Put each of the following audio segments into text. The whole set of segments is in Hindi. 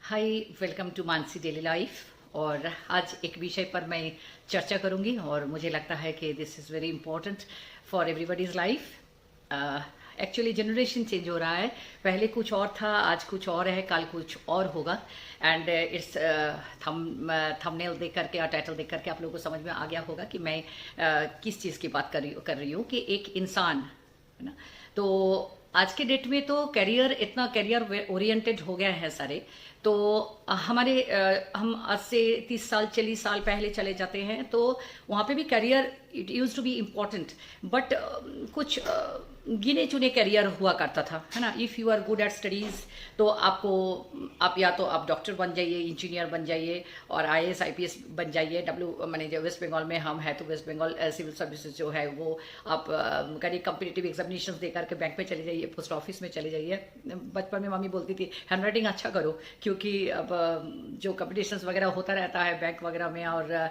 Hi, welcome to Mansi daily life. और आज एक विषय पर मैं चर्चा करूंगी और मुझे लगता है कि this is very important for everybody's life. Actually generation change हो रहा है। पहले कुछ और था, आज कुछ और है, कल कुछ और होगा। एंड इट्स थंबनेल देख करके और टाइटल देख करके आप लोगों को समझ में आ गया होगा कि मैं किस चीज़ की बात कर रही हूँ कि एक इंसान है ना। तो आज के डेट में तो करियर इतना करियर ओरिएंटेड हो गया है सारे। तो हम आज से 30 साल 40 साल पहले चले जाते हैं तो वहाँ पे भी career it use to be important. But कुछ गिने चुने करियर हुआ करता था, है ना। If you are good at studies तो आप या तो आप डॉक्टर बन जाइए, इंजीनियर बन जाइए और आईएएस आईपीएस बन जाइए। माने जो वेस्ट बंगाल में हम है तो वेस्ट बंगाल सिविल सर्विसेज जो है वो आप करिए कम्पिटिटिव एग्जामिनेशन दे करके बैंक में चले जाइए, पोस्ट ऑफिस में चले जाइए। बचपन में मम्मी बोलती थी हैंड राइटिंग अच्छा करो, क्योंकि अब जो कम्पिटिशन्स वगैरह होता रहता है बैंक वगैरह में और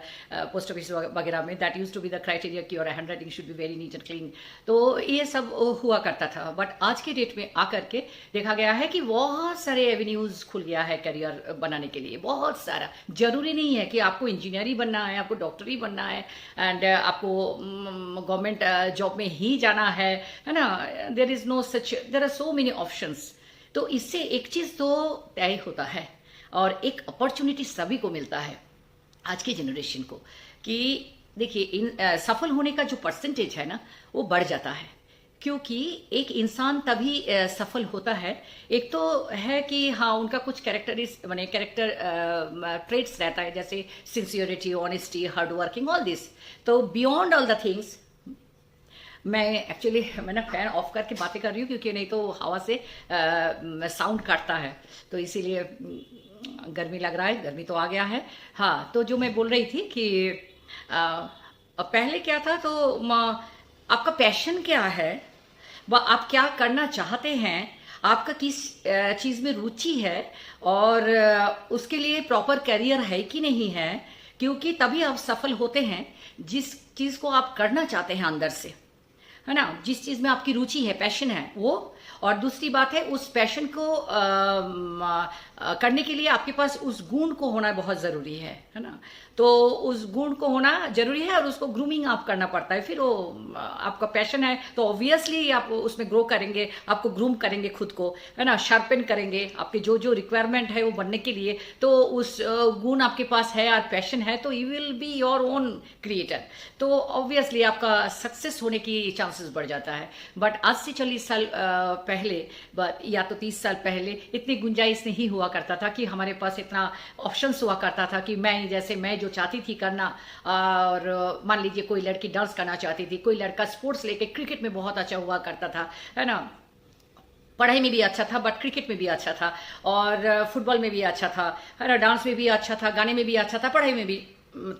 पोस्ट ऑफिस वगैरह में, that use to be the criteria कि your handwriting should be very neat and clean. तो ये सब हुआ करता था। बट आज के डेट में आकर के देखा गया है कि बहुत सारे एवेन्यूज खुल गया है करियर बनाने के लिए। बहुत सारा, जरूरी नहीं है कि आपको इंजीनियर ही बनना है, आपको डॉक्टर ही बनना है एंड आपको गवर्नमेंट जॉब में ही जाना है ना। There is no such, there are so many options. तो इससे एक चीज तो तय होता है और एक अपॉर्चुनिटी सभी को मिलता है आज की जनरेशन को कि देखिए सफल होने का जो परसेंटेज है ना वो बढ़ जाता है। क्योंकि एक इंसान तभी सफल होता है, एक तो है कि हाँ उनका कुछ कैरेक्टर ट्रेट्स रहता है, जैसे sincerity, honesty, hard working, all this. तो बियॉन्ड ऑल द थिंग्स मैं ना फैन ऑफ करके बातें कर रही हूँ क्योंकि नहीं तो हवा से साउंड काटता है, तो इसीलिए गर्मी लग रहा है, गर्मी तो आ गया है। हाँ, तो जो मैं बोल रही थी कि पहले क्या था, तो आपका पैशन क्या है, व आप क्या करना चाहते हैं, आपका किस चीज़ में रुचि है और उसके लिए प्रॉपर करियर है कि नहीं है, क्योंकि तभी आप सफल होते हैं जिस चीज़ को आप करना चाहते हैं अंदर से, है ना। जिस चीज़ में आपकी रुचि है, पैशन है वो। और दूसरी बात है उस पैशन को करने के लिए आपके पास उस गुण को होना बहुत ज़रूरी है ना। तो उस गुण को होना जरूरी है और उसको ग्रूमिंग आप करना पड़ता है। फिर वो आपका पैशन है तो ऑब्वियसली आप उसमें ग्रो करेंगे, आपको ग्रूम करेंगे खुद को, है ना, शार्पन करेंगे आपके जो जो रिक्वायरमेंट है वो बनने के लिए। तो उस गुण आपके पास है और पैशन है तो you will be your own creator. तो ऑब्वियसली आपका सक्सेस होने की चांसेस बढ़ जाता है। बट आज से 40 साल पहले या तो 30 साल पहले इतनी गुंजाइश नहीं हुआ करता था कि हमारे पास इतना ऑप्शंस हुआ करता था कि मैं जो चाहती थी करना। और मान लीजिए कोई लड़की डांस करना चाहती थी, कोई लड़का स्पोर्ट्स लेके क्रिकेट में बहुत अच्छा हुआ करता था, है ना। पढ़ाई में भी अच्छा था बट क्रिकेट में भी अच्छा था और फुटबॉल में भी अच्छा था, है ना, डांस में भी अच्छा था, गाने में भी अच्छा था, पढ़ाई में भी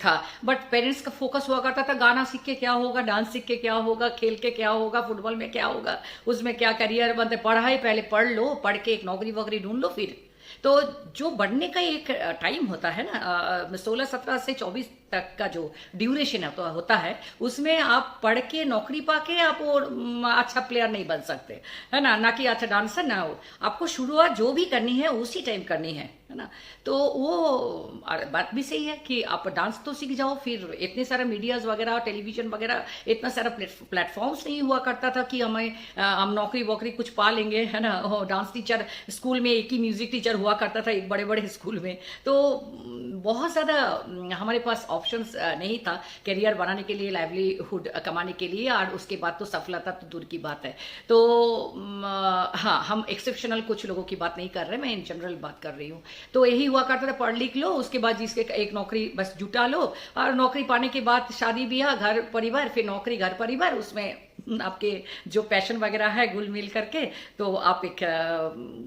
था। बट पेरेंट्स का फोकस हुआ करता था गाना सीख के क्या होगा, डांस सीख के क्या होगा, खेल के क्या होगा, फुटबॉल में क्या होगा, उसमें क्या करियर बनते। पढ़ाई पहले पढ़ लो, पढ़ के एक नौकरी वोकरी ढूंढ लो। फिर तो जो बढ़ने का एक टाइम होता है ना, 16 17 से 24 तक का जो ड्यूरेशन होता है, उसमें आप पढ़ के नौकरी पाके आप वो अच्छा प्लेयर नहीं बन सकते, है ना कि अच्छा डांसर ना हो। आपको शुरुआत जो भी करनी है उसी टाइम करनी है ना। तो वो बात भी सही है कि आप डांस तो सीख जाओ। फिर इतने सारे मीडियाज वगैरह, टेलीविजन वगैरह, इतना सारा प्लेटफॉर्म्स नहीं हुआ करता था कि हम नौकरी वोकरी कुछ पा लेंगे, है ना। डांस टीचर स्कूल में एक ही म्यूजिक टीचर हुआ करता था एक बड़े बड़े स्कूल में। तो बहुत ज़्यादा हमारे पास ऑप्शंस नहीं था करियर बनाने के लिए, लाइवलीहुड कमाने के लिए। और उसके बाद तो सफलता तो दूर की बात है। तो हाँ, हम एक्सेप्शनल कुछ लोगों की बात नहीं कर रहे, मैं इन जनरल बात कर रही हूँ। तो यही हुआ करता था, पढ़ लिख लो, उसके बाद जिसके एक नौकरी बस जुटा लो और नौकरी पाने के बाद शादी ब्याह, घर परिवार, फिर नौकरी घर परिवार, उसमें आपके जो पैशन वगैरह है घुल मिल करके तो आप एक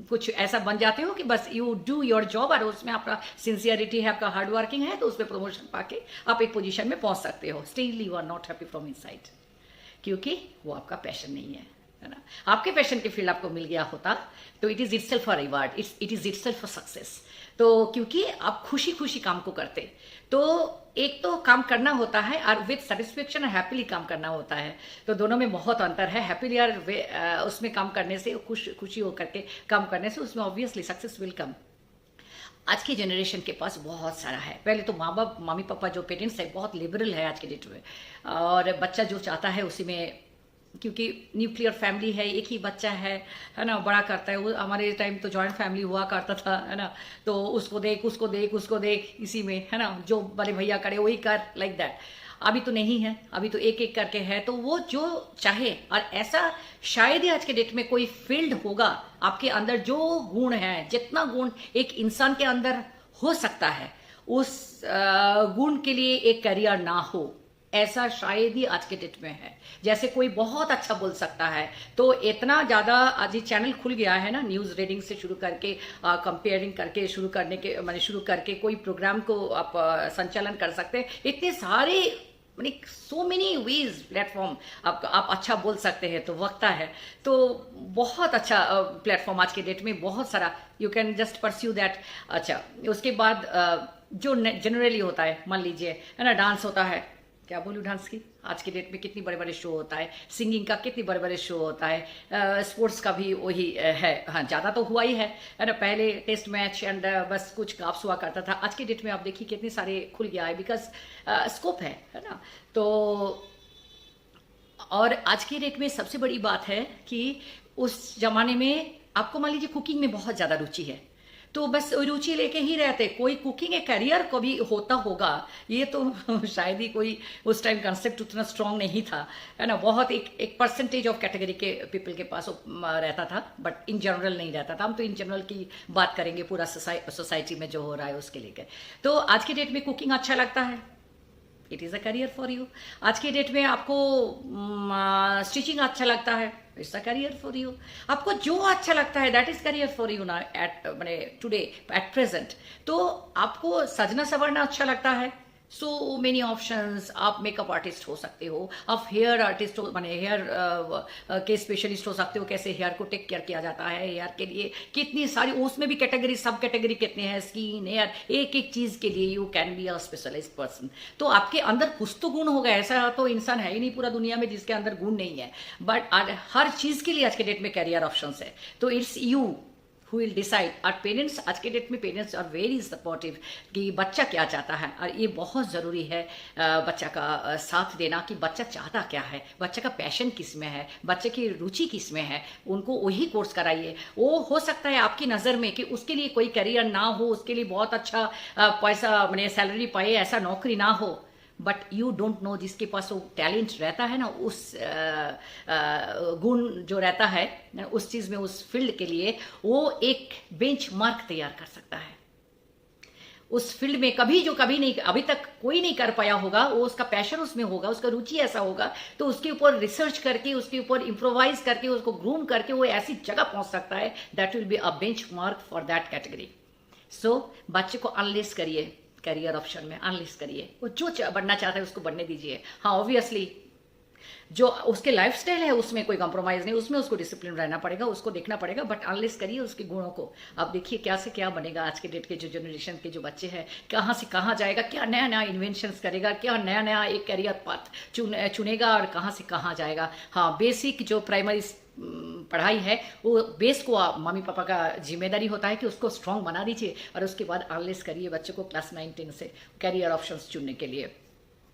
कुछ ऐसा बन जाते हो कि बस यू डू योर जॉब और उसमें आपका सिंसियरिटी है, आपका हार्ड वर्किंग है, तो उसमें प्रमोशन पाके आप एक पोजीशन में पहुंच सकते हो। Still you are not happy from inside, क्योंकि वो आपका पैशन नहीं है ना। आपके पैशन के फील्ड आपको मिल गया होता तो it is itself a reward, it is itself a success. तो क्योंकि आप खुशी खुशी काम को करते, तो एक तो काम करना होता है और विद सेटिस्फेक्शन और हैप्पीली काम करना होता है। तो दोनों में बहुत अंतर है। हैप्पीली और उसमें काम करने से, खुशी होकर के काम करने से, उसमें ऑब्वियसली सक्सेस विल कम। आज की जनरेशन के पास बहुत सारा है। पहले तो माँ बाप मम्मी पापा जो पेरेंट्स है बहुत लिबरल है आज के डेट में, और बच्चा जो चाहता है उसी में, क्योंकि न्यूक्लियर फैमिली है, एक ही बच्चा है ना, बड़ा करता है। वो हमारे टाइम तो जॉइंट फैमिली हुआ करता था, है ना, तो उसको देख उसको देख उसको देख, इसी में, है ना, जो बड़े भैया करे वही कर, लाइक दैट। अभी तो नहीं है, अभी तो एक एक करके है, तो वो जो चाहे, और ऐसा शायद ही आज के डेट में कोई फील्ड होगा आपके अंदर जो गुण है, जितना गुण एक इंसान के अंदर हो सकता है, उस गुण के लिए एक करियर ना हो, ऐसा शायद ही आज के डेट में है। जैसे कोई बहुत अच्छा बोल सकता है, तो इतना ज्यादा आज ये चैनल खुल गया है ना, न्यूज रीडिंग से शुरू करके कंपेयरिंग करके शुरू करने के मैंने शुरू करके कोई प्रोग्राम को आप संचालन कर सकते हैं। इतने सारे मैंने सो मेनी वेज प्लेटफॉर्म आप अच्छा बोल सकते हैं, तो वक्ता है तो बहुत अच्छा प्लेटफॉर्म आज के डेट में, बहुत सारा you can just pursue that. अच्छा, उसके बाद जो जनरली होता है, मान लीजिए, है ना, डांस होता है, क्या बोलूँ, डांस की आज के डेट में कितनी बड़े बड़े शो होता है, सिंगिंग का कितनी बड़े बड़े शो होता है, स्पोर्ट्स का भी वही है। हाँ, ज़्यादा तो हुआ ही है ना, पहले टेस्ट मैच एंड बस कुछ काप्स हुआ करता था। आज के डेट में आप देखिए कितने सारे खुल गया है, बिकॉज स्कोप है ना। तो और आज के डेट में सबसे बड़ी बात है कि उस जमाने में आपको मान लीजिए कुकिंग में बहुत ज़्यादा रुचि है, तो बस रुचि लेके ही रहते। कोई कुकिंग एक करियर कभी होता होगा ये तो शायद ही कोई उस टाइम कंसेप्ट उतना स्ट्रांग नहीं था, है ना। बहुत एक परसेंटेज ऑफ कैटेगरी के पीपल के पास रहता था, बट इन जनरल नहीं रहता था। हम तो इन जनरल की बात करेंगे, पूरा सोसाइटी में जो हो रहा है उसके लेकर। तो आज के डेट में कुकिंग अच्छा लगता है, it is a career for you. आज की डेट में आपको स्टिचिंग अच्छा लगता है, it's a career for you. आपको जो अच्छा लगता है that is career for you ना, एट मैंने टुडे एट प्रेजेंट। तो आपको सजना संवरना अच्छा लगता है, सो मेनी ऑप्शंस। आप मेकअप आर्टिस्ट हो सकते हो, आप हेयर आर्टिस्ट हो, माने हेयर के स्पेशलिस्ट हो सकते हो, कैसे हेयर को टेक केयर किया जाता है, हेयर के लिए कितनी सारी, उसमें भी कैटेगरी, सब कैटेगरी कितने हैं, स्किन, हेयर, एक एक चीज के लिए you can be a specialised person. तो आपके अंदर कुछ तो गुण होगा, ऐसा तो इंसान है ही नहीं पूरा दुनिया में जिसके अंदर गुण नहीं है। बट हर चीज के लिए आज के डेट में कैरियर ऑप्शन है, तो it's you who will decide। और पेरेंट्स, आज के डेट में पेरेंट्स आर वेरी सपोर्टिव कि बच्चा क्या चाहता है, और ये बहुत ज़रूरी है बच्चा का साथ देना कि बच्चा चाहता क्या है, बच्चे का पैशन किस में है, बच्चे की रुचि किस में है, उनको वही कोर्स कराइए। वो हो सकता है आपकी नज़र में कि उसके लिए कोई करियर ना हो, उसके लिए बहुत अच्छा पैसा मैंने सैलरी पाए, ऐसा नौकरी ना हो, बट यू डोंट नो, जिसके पास वो टैलेंट रहता है ना, उस गुण जो रहता है उस चीज़ में, उस फील्ड के लिए वो एक बेंचमार्क तैयार कर सकता है। उस फील्ड में कभी नहीं, अभी तक कोई नहीं कर पाया होगा, वो उसका पैशन उसमें होगा, उसका रुचि ऐसा होगा, तो उसके ऊपर रिसर्च करके, उसके ऊपर इम्प्रोवाइज करके, उसको ग्रूम करके वो ऐसी जगह पहुंच सकता है, that will be a benchmark for that category. So बच्चे को अनलेस करिए, करियर ऑप्शन में अनलिस्ट करिए, वो जो बनना चाहता है उसको बनने दीजिए। हाँ, ऑब्वियसली जो उसके लाइफस्टाइल है उसमें कोई कंप्रोमाइज नहीं, उसमें उसको डिसिप्लिन रहना पड़ेगा, उसको देखना पड़ेगा, बट अनलिस्ट करिए उसके गुणों को। अब देखिए क्या से क्या बनेगा। आज के डेट के जो जनरेशन के जो बच्चे हैं, कहाँ से कहाँ जाएगा, क्या नया नया इन्वेंशंस करेगा, क्या नया नया एक करियर पाथ चुनेगा, और कहाँ से कहाँ जाएगा। हाँ, बेसिक जो प्राइमरी पढ़ाई है वो बेस को आप मम्मी पापा का जिम्मेदारी होता है कि उसको स्ट्रांग बना दीजिए, और उसके बाद अनलेस करिए बच्चों को क्लास 9-10 से करियर ऑप्शंस चुनने के लिए।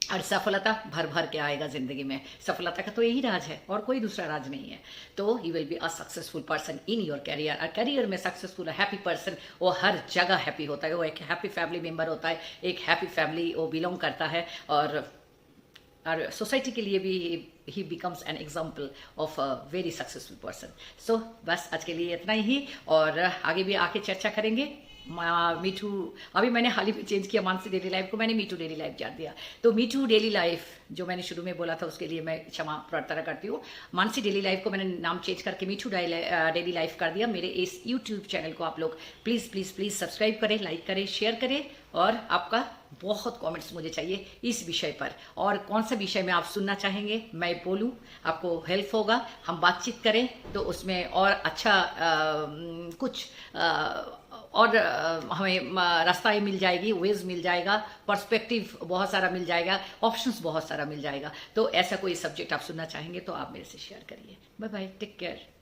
और सफलता भर भर के आएगा जिंदगी में। सफलता का तो यही राज है, और कोई दूसरा राज नहीं है। तो you will be a successful person in your career. और कैरियर में सक्सेसफुल हैप्पी पर्सन वो हर जगह हैप्पी होता है, वो एक हैप्पी फैमिली मेंबर होता है, एक हैप्पी फैमिली वो बिलोंग करता है, और सोसाइटी के लिए भी he becomes an example of a very successful person. So बस आज के लिए इतना ही, और आगे भी आके चर्चा करेंगे। मीठू अभी मैंने हाल ही में चेंज किया, मानसी डेली लाइफ को मैंने मीठू डेली लाइफ जान दिया। तो मीठू डेली लाइफ जो मैंने शुरू में बोला था उसके लिए मैं क्षमा प्रार्थना करती हूँ। मानसी डेली लाइफ को मैंने नाम चेंज करके मीठू डेली लाइफ कर दिया। मेरे इस यूट्यूब चैनल को आप लोग प्लीज़ प्लीज़ प्लीज़ सब्सक्राइब करें, लाइक करें, शेयर करें, और आपका बहुत कमेंट्स मुझे चाहिए इस विषय पर, और कौन सा विषय में आप सुनना चाहेंगे मैं बोलूं, आपको हेल्प होगा, हम बातचीत करें तो उसमें और अच्छा कुछ और हमें रास्ता मिल जाएगी, वेज मिल जाएगा, पर्सपेक्टिव बहुत सारा मिल जाएगा, ऑप्शंस बहुत सारा मिल जाएगा। तो ऐसा कोई सब्जेक्ट आप सुनना चाहेंगे तो आप मेरे से शेयर करिए। Bye bye, take care.